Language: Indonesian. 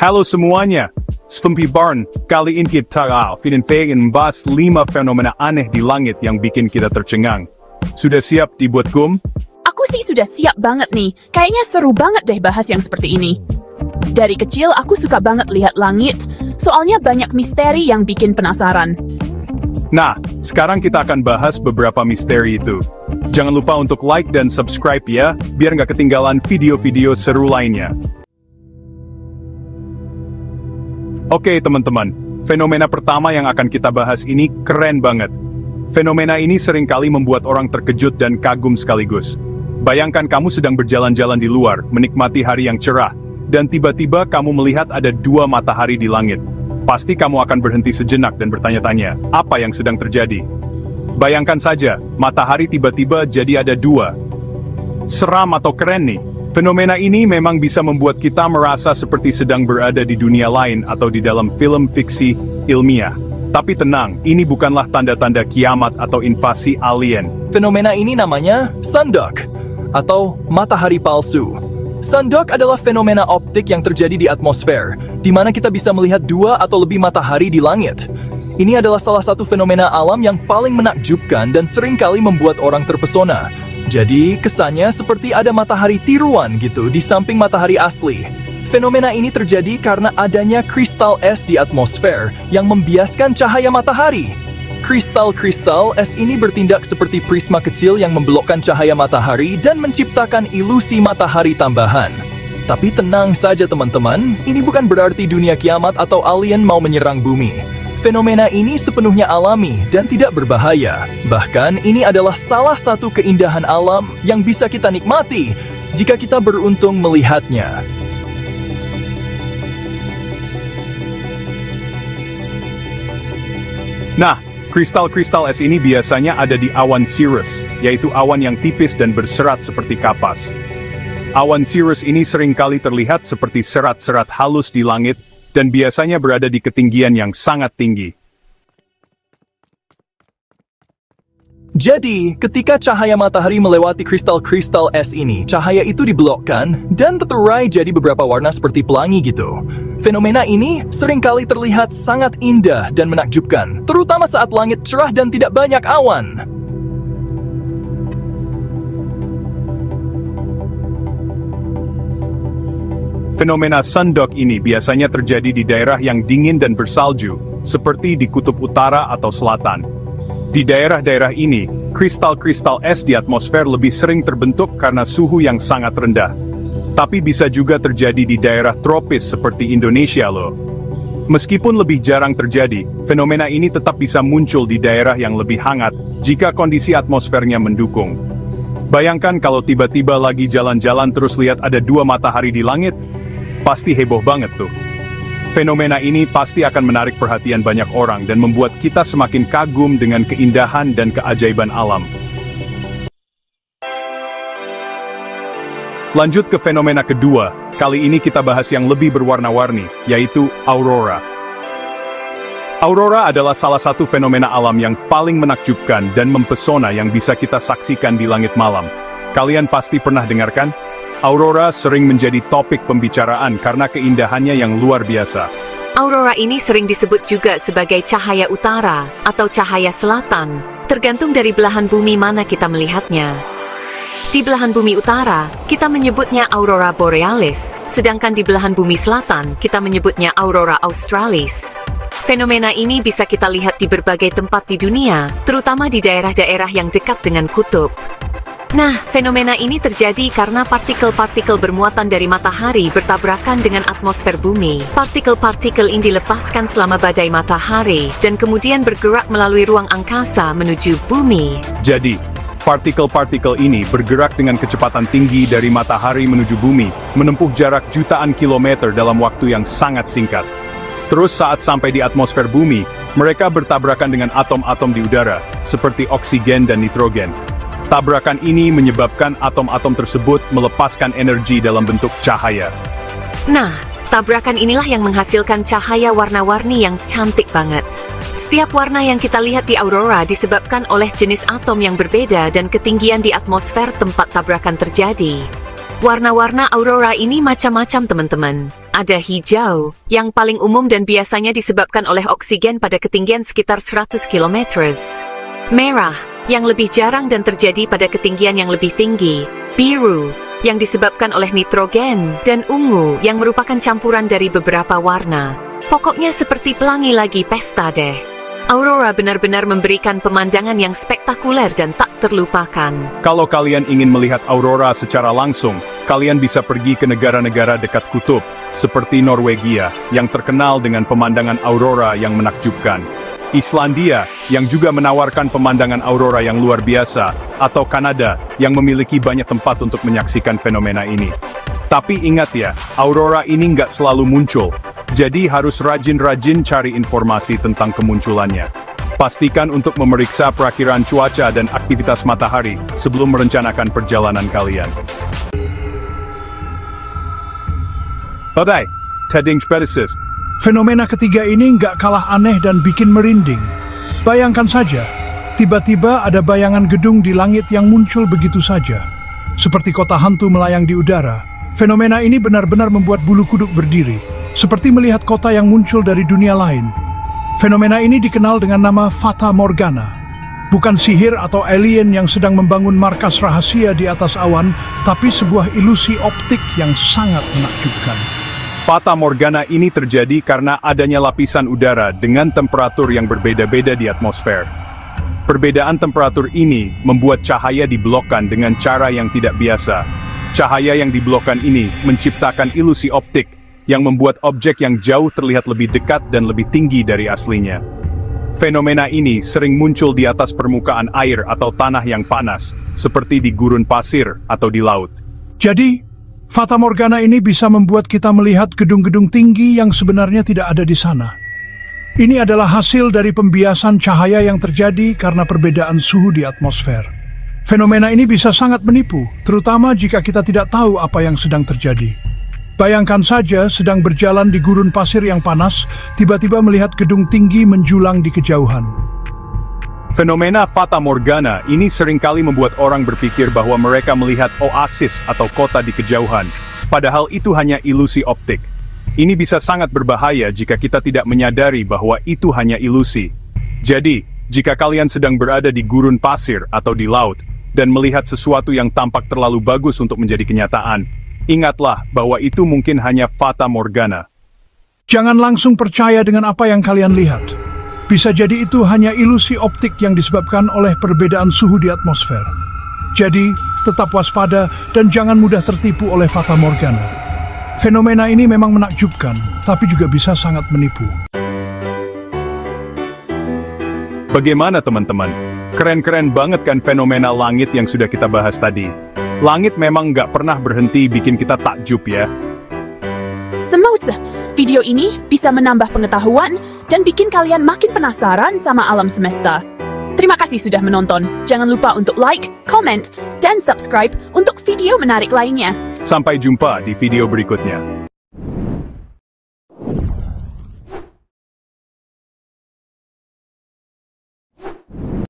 Halo semuanya, Svempi Barn, kali ini kita akan membahas 5 fenomena aneh di langit yang bikin kita tercengang. Sudah siap dibuat gum? Aku sih sudah siap banget nih, kayaknya seru banget deh bahas yang seperti ini. Dari kecil aku suka banget lihat langit, soalnya banyak misteri yang bikin penasaran. Nah, sekarang kita akan bahas beberapa misteri itu. Jangan lupa untuk like dan subscribe ya, biar nggak ketinggalan video-video seru lainnya. Oke teman-teman, fenomena pertama yang akan kita bahas ini keren banget. Fenomena ini seringkali membuat orang terkejut dan kagum sekaligus. Bayangkan kamu sedang berjalan-jalan di luar, menikmati hari yang cerah, dan tiba-tiba kamu melihat ada 2 matahari di langit. Pasti kamu akan berhenti sejenak dan bertanya-tanya, apa yang sedang terjadi? Bayangkan saja, matahari tiba-tiba jadi ada 2. Seram atau keren nih? Fenomena ini memang bisa membuat kita merasa seperti sedang berada di dunia lain atau di dalam film fiksi ilmiah. Tapi tenang, ini bukanlah tanda-tanda kiamat atau invasi alien. Fenomena ini namanya sunduck, atau matahari palsu. Sunduck adalah fenomena optik yang terjadi di atmosfer, di mana kita bisa melihat 2 atau lebih matahari di langit. Ini adalah salah satu fenomena alam yang paling menakjubkan dan seringkali membuat orang terpesona. Jadi, kesannya seperti ada matahari tiruan gitu di samping matahari asli. Fenomena ini terjadi karena adanya kristal es di atmosfer yang membiaskan cahaya matahari. Kristal-kristal es ini bertindak seperti prisma kecil yang membelokkan cahaya matahari dan menciptakan ilusi matahari tambahan. Tapi tenang saja teman-teman, ini bukan berarti dunia kiamat atau alien mau menyerang bumi. Fenomena ini sepenuhnya alami dan tidak berbahaya. Bahkan ini adalah salah satu keindahan alam yang bisa kita nikmati jika kita beruntung melihatnya. Nah, kristal-kristal es ini biasanya ada di awan cirrus, yaitu awan yang tipis dan berserat seperti kapas. Awan cirrus ini seringkali terlihat seperti serat-serat halus di langit, dan biasanya berada di ketinggian yang sangat tinggi. Jadi, ketika cahaya matahari melewati kristal-kristal es ini, cahaya itu dibelokkan dan terterai jadi beberapa warna seperti pelangi gitu. Fenomena ini seringkali terlihat sangat indah dan menakjubkan, terutama saat langit cerah dan tidak banyak awan. Fenomena sunduck ini biasanya terjadi di daerah yang dingin dan bersalju, seperti di kutub utara atau selatan. Di daerah-daerah ini, kristal-kristal es di atmosfer lebih sering terbentuk karena suhu yang sangat rendah. Tapi bisa juga terjadi di daerah tropis seperti Indonesia loh. Meskipun lebih jarang terjadi, fenomena ini tetap bisa muncul di daerah yang lebih hangat jika kondisi atmosfernya mendukung. Bayangkan kalau tiba-tiba lagi jalan-jalan terus lihat ada 2 matahari di langit. Pasti heboh banget tuh. Fenomena ini pasti akan menarik perhatian banyak orang dan membuat kita semakin kagum dengan keindahan dan keajaiban alam. Lanjut ke fenomena kedua, kali ini kita bahas yang lebih berwarna-warni, yaitu aurora. Aurora adalah salah satu fenomena alam yang paling menakjubkan dan mempesona yang bisa kita saksikan di langit malam. Kalian pasti pernah dengarkan? Aurora sering menjadi topik pembicaraan karena keindahannya yang luar biasa. Aurora ini sering disebut juga sebagai cahaya utara atau cahaya selatan, tergantung dari belahan bumi mana kita melihatnya. Di belahan bumi utara, kita menyebutnya aurora borealis, sedangkan di belahan bumi selatan, kita menyebutnya aurora australis. Fenomena ini bisa kita lihat di berbagai tempat di dunia, terutama di daerah-daerah yang dekat dengan kutub. Nah, fenomena ini terjadi karena partikel-partikel bermuatan dari matahari bertabrakan dengan atmosfer bumi. Partikel-partikel ini dilepaskan selama badai matahari, dan kemudian bergerak melalui ruang angkasa menuju bumi. Jadi, partikel-partikel ini bergerak dengan kecepatan tinggi dari matahari menuju bumi, menempuh jarak jutaan kilometer dalam waktu yang sangat singkat. Terus saat sampai di atmosfer bumi, mereka bertabrakan dengan atom-atom di udara, seperti oksigen dan nitrogen. Tabrakan ini menyebabkan atom-atom tersebut melepaskan energi dalam bentuk cahaya. Nah, tabrakan inilah yang menghasilkan cahaya warna-warni yang cantik banget. Setiap warna yang kita lihat di aurora disebabkan oleh jenis atom yang berbeda dan ketinggian di atmosfer tempat tabrakan terjadi. Warna-warna aurora ini macam-macam teman-teman. Ada hijau, yang paling umum dan biasanya disebabkan oleh oksigen pada ketinggian sekitar 100 km. Merah, yang lebih jarang dan terjadi pada ketinggian yang lebih tinggi. Biru, yang disebabkan oleh nitrogen. Dan ungu, yang merupakan campuran dari beberapa warna. Pokoknya seperti pelangi lagi pesta deh. Aurora benar-benar memberikan pemandangan yang spektakuler dan tak terlupakan. Kalau kalian ingin melihat aurora secara langsung, kalian bisa pergi ke negara-negara dekat kutub, seperti Norwegia, yang terkenal dengan pemandangan aurora yang menakjubkan. Islandia, yang juga menawarkan pemandangan aurora yang luar biasa, atau Kanada, yang memiliki banyak tempat untuk menyaksikan fenomena ini. Tapi ingat ya, aurora ini nggak selalu muncul, jadi harus rajin-rajin cari informasi tentang kemunculannya. Pastikan untuk memeriksa perakiraan cuaca dan aktivitas matahari sebelum merencanakan perjalanan kalian. Badai, Teding Spedesis. Fenomena ketiga ini nggak kalah aneh dan bikin merinding. Bayangkan saja, tiba-tiba ada bayangan gedung di langit yang muncul begitu saja. Seperti kota hantu melayang di udara, fenomena ini benar-benar membuat bulu kuduk berdiri, seperti melihat kota yang muncul dari dunia lain. Fenomena ini dikenal dengan nama Fata Morgana. Bukan sihir atau alien yang sedang membangun markas rahasia di atas awan, tapi sebuah ilusi optik yang sangat menakjubkan. Fata Morgana ini terjadi karena adanya lapisan udara dengan temperatur yang berbeda-beda di atmosfer. Perbedaan temperatur ini membuat cahaya diblokkan dengan cara yang tidak biasa. Cahaya yang diblokkan ini menciptakan ilusi optik yang membuat objek yang jauh terlihat lebih dekat dan lebih tinggi dari aslinya. Fenomena ini sering muncul di atas permukaan air atau tanah yang panas, seperti di gurun pasir atau di laut. Jadi, Fata Morgana ini bisa membuat kita melihat gedung-gedung tinggi yang sebenarnya tidak ada di sana. Ini adalah hasil dari pembiasan cahaya yang terjadi karena perbedaan suhu di atmosfer. Fenomena ini bisa sangat menipu, terutama jika kita tidak tahu apa yang sedang terjadi. Bayangkan saja sedang berjalan di gurun pasir yang panas, tiba-tiba melihat gedung tinggi menjulang di kejauhan. Fenomena Fata Morgana ini seringkali membuat orang berpikir bahwa mereka melihat oasis atau kota di kejauhan, padahal itu hanya ilusi optik. Ini bisa sangat berbahaya jika kita tidak menyadari bahwa itu hanya ilusi. Jadi, jika kalian sedang berada di gurun pasir atau di laut, dan melihat sesuatu yang tampak terlalu bagus untuk menjadi kenyataan, ingatlah bahwa itu mungkin hanya Fata Morgana. Jangan langsung percaya dengan apa yang kalian lihat. Bisa jadi itu hanya ilusi optik yang disebabkan oleh perbedaan suhu di atmosfer. Jadi, tetap waspada dan jangan mudah tertipu oleh Fata Morgana. Fenomena ini memang menakjubkan, tapi juga bisa sangat menipu. Bagaimana teman-teman? Keren-keren banget kan fenomena langit yang sudah kita bahas tadi? Langit memang nggak pernah berhenti bikin kita takjub ya. Semoga video ini bisa menambah pengetahuan dan bikin kalian makin penasaran sama alam semesta. Terima kasih sudah menonton. Jangan lupa untuk like, comment, dan subscribe untuk video menarik lainnya. Sampai jumpa di video berikutnya.